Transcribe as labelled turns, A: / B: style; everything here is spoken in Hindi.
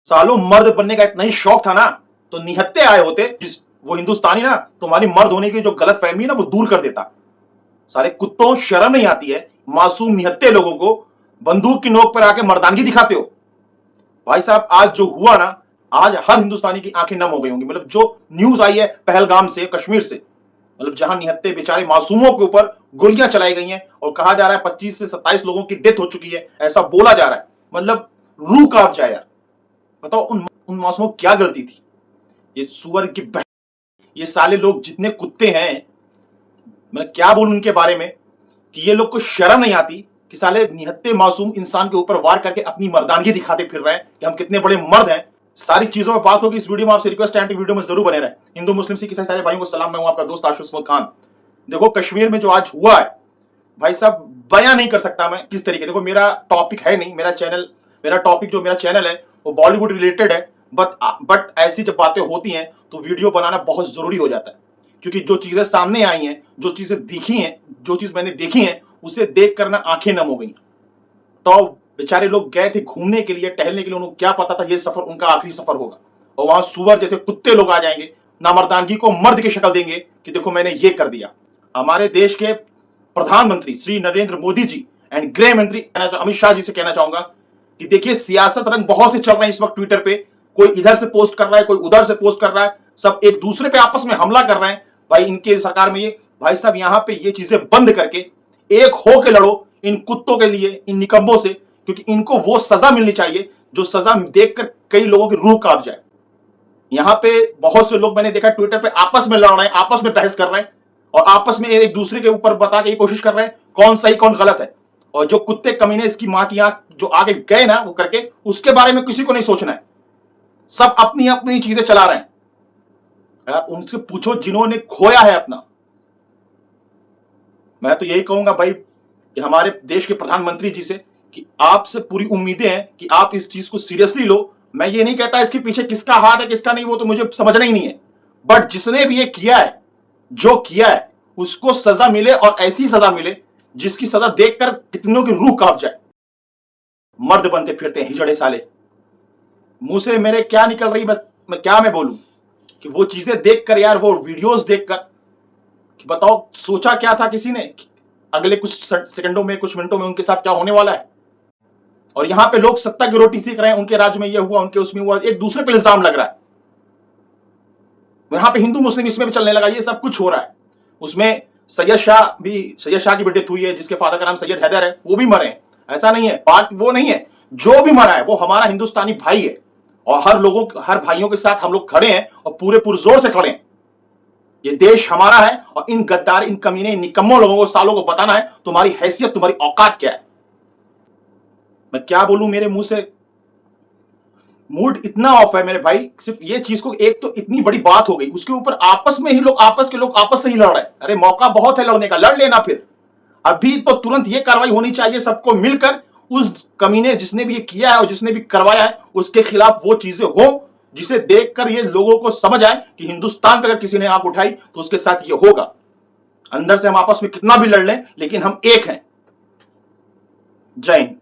A: सालों मर्द बनने का इतना ही शौक था ना, तो निहत्ते आए होते, जिस वो हिंदुस्तानी ना तुम्हारी मर्द होने की जो गलत फहमी है ना वो दूर कर देता। सारे कुत्तों, शर्म नहीं आती है? मासूम निहत्ते लोगों को बंदूक की नोक पर आके मर्दानगी दिखाते हो। भाई साहब, आज जो हुआ ना, आज हर हिंदुस्तानी की आंखें नम हो गई होंगी। मतलब जो न्यूज आई है पहलगाम से, कश्मीर से, मतलब जहां निहत्ते बेचारे मासूमों के ऊपर गोलियां चलाई गई हैं और कहा जा रहा है 25 से 27 लोगों की डेथ हो चुकी है, ऐसा बोला जा रहा है। मतलब रूह कांप जाए यार। बताओ उन मासूमों की क्या गलती थी? ये सुअर की ये साले लोग जितने कुत्ते हैं, मैं क्या बोलूं उनके बारे में, कि ये लोग को शर्म नहीं आती कि साले निहत्ते मासूम इंसान के ऊपर वार करके अपनी मर्दानगी दिखाते फिर रहे हैं कि हम कितने बड़े मर्द हैं। सारी चीजों में बात होगी। इस वीडियो में आपसे रिक्वेस्ट है कि वीडियो में जरूर बने रहे। हिंदू मुस्लिम सिख ईसाई सारे भाइयों को सलाम। मैं हूं आपका दोस्त आशुष खान। देखो कश्मीर में जो आज हुआ है, भाई साहब बयां नहीं कर सकता मैं किस तरीके। देखो मेरा टॉपिक है नहीं, मेरा टॉपिक जो मेरा चैनल है वो बॉलीवुड रिलेटेड है, बट ऐसी जब बातें होती हैं तो वीडियो बनाना बहुत जरूरी हो जाता है, क्योंकि जो चीजें सामने आई हैं, जो चीजें दिखी हैं, जो चीज मैंने देखी है, उसे देख कर ना आंखें नम हो गई। तो बेचारे लोग गए थे घूमने के लिए, टहलने के लिए, उनको क्या पता था ये सफर उनका आखिरी सफर होगा, और वहां सुअर जैसे कुत्ते लोग आ जाएंगे, नामर्दानगी को मर्द की शक्ल देंगे कि देखो मैंने ये कर दिया। हमारे देश के प्रधानमंत्री श्री नरेंद्र मोदी जी एंड गृह मंत्री अमित शाह जी से कहना चाहूंगा कि देखिए, सियासत रंग बहुत से चल रहे हैं इस वक्त ट्विटर पे। कोई इधर से पोस्ट कर रहा है, कोई उधर से पोस्ट कर रहा है, सब एक दूसरे पे आपस में हमला कर रहे हैं। भाई इनके सरकार में ये, भाई साहब यहां पे ये चीजें बंद करके एक हो के लड़ो इन कुत्तों के लिए, इन निकम्मों से, क्योंकि इनको वो सजा मिलनी चाहिए जो सजा देखकर कई लोगों की रूह कांप जाए। यहां पे बहुत से लोग मैंने देखा ट्विटर पे आपस में लड़ रहे हैं, आपस में बहस कर रहे हैं, और आपस में एक दूसरे के ऊपर बता के कोशिश कर रहे हैं कौन सही कौन गलत है। और जो कुत्ते कमीने इसकी मां की आंख जो आगे गए ना वो करके, उसके बारे में किसी को नहीं सोचना है। सब अपनी अपनी चीजें चला रहे हैं यार। उनसे पूछो जिन्होंने खोया है अपना। मैं तो यही कहूंगा भाई कि हमारे देश के प्रधानमंत्री जी से कि आपसे पूरी उम्मीदें हैं कि आप इस चीज को सीरियसली लो। मैं ये नहीं कहता इसके पीछे किसका हाथ है किसका नहीं, वो तो मुझे समझना ही नहीं है, बट जिसने भी ये किया है, जो किया है, उसको सजा मिले, और ऐसी सजा मिले जिसकी सजा देखकर कितनों की रूह कांप जाए। मर्द बनते फिरते हैं हिजड़े साले। मुंह से मेरे क्या निकल रही, मैं क्या मैं बोलूं कि वो चीजें देखकर यार, वो वीडियोस देखकर, कि बताओ सोचा क्या था किसी ने अगले कुछ सेकंडों में, कुछ मिनटों में उनके साथ क्या होने वाला है। और यहां पे लोग सत्ता की रोटी सीख रहे हैं, उनके राज्य में ये हुआ, उनके उसमें हुआ, एक दूसरे पे इल्जाम लग रहा है। यहां पे हिंदू मुस्लिम इसमें भी चलने लगा, ये सब कुछ हो रहा है। उसमें सैयद शाह की भी डेथ हुई है, जिसके फादर का नाम सैयद हैदर है, वो भी मरे हैं। ऐसा नहीं है, बात वो नहीं है, जो भी मरा है वो हमारा हिंदुस्तानी भाई है, और हर भाइयों के साथ हम लोग खड़े हैं, और पूरे पुरजोर से खड़े हैं। ये देश हमारा है, और इन गद्दार, इन कमीने, इन निकम्मों लोगों को, सालों को बताना है तुम्हारी हैसियत, तुम्हारी औकात क्या है। मैं क्या बोलूं, मेरे मुंह से मूड इतना ऑफ है मेरे भाई। सिर्फ ये चीज को, एक तो इतनी बड़ी बात हो गई, उसके ऊपर आपस में ही लोग, आपस के लोग आपस से ही लड़ रहे हैं। अरे मौका बहुत है लड़ने का, लड़ लेना फिर। अभी तो तुरंत ये कार्रवाई होनी चाहिए, सबको मिलकर उस कमीने जिसने भी ये किया है और जिसने भी करवाया है उसके खिलाफ वो चीजें हो जिसे देखकर ये लोगों को समझ आए कि हिंदुस्तान पे अगर किसी ने आंख उठाई तो उसके साथ ये होगा। अंदर से हम आपस में कितना भी लड़ लें, लेकिन हम एक हैं। जय हिंद।